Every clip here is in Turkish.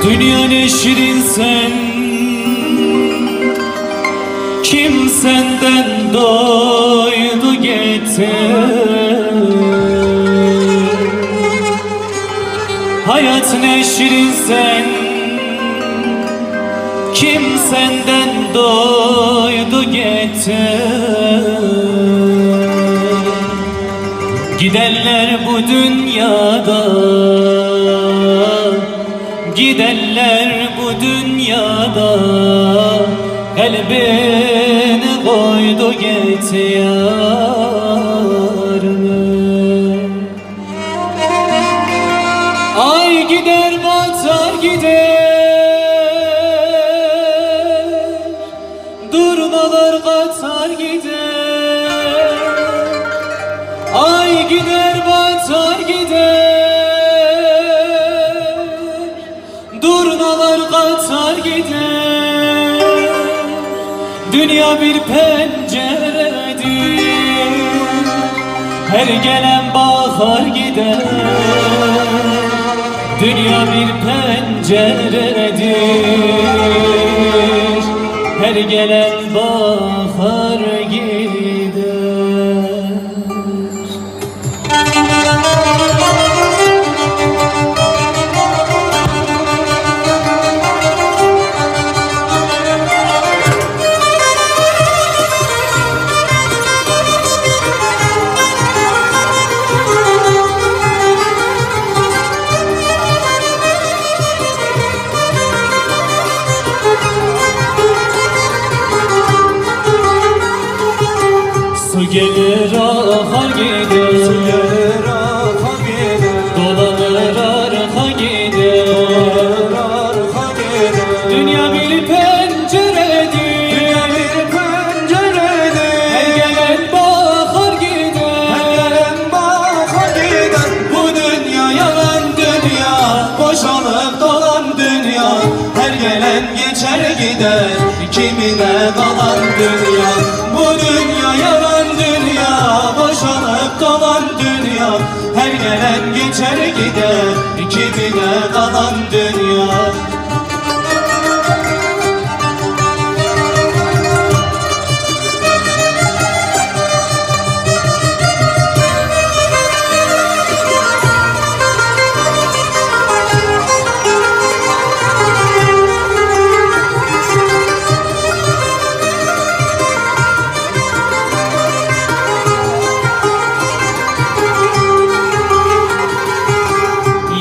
Dünya ne şirin sen, kim senden doydu getir. Hayat ne şirin sen, kim senden doydu getir. Gidenler bu dünyada, gidenler bu dünyada, kalbini koydu getir yarını. Ay gider batar gider, durnalar katar gider. Ay gider batar gider, durnalar katar gider. Dünya bir penceredir, her gelen bakar gider. Dünya bir penceredir, her gelen bakar gider. Su gelir akar gider, su gelir akar gider, dolanır arka gider, dolanır arka gider. Dünya bir penceredir, Dünya bir penceredir, her gelen bakar gider, her gelen bakar gider. Bu dünya yalan dünya, Boşalıp dolan dünya, her gelen geçer gider. Kimine kalan dünya, bu dünya yalan dünya. Boşalıp dolan dünya, her gelen geçer gider. Kimine kalan dünya.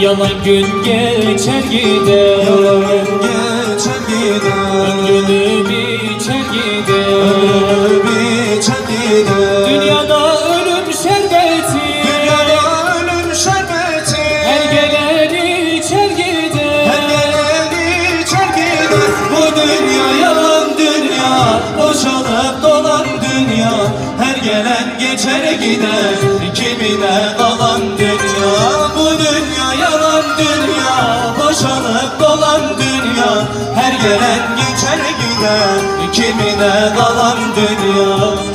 yalan gün geçer gider, Yalan geçer gider, ömrünü biçer gider. ömrünü biçer gider. Dünyada ölüm şerbeti, Dünyada ölüm şerbeti, her gelen içer gider. her gelen içer gider. Bu dünya yalan dünya, boşalıp dolan dünya, her gelen geçer gider. Kimine kalan dünya, bu dünya yalan dünya, boşalıp dolan dünya, her gelen geçer gider. Kimine kalan dünya.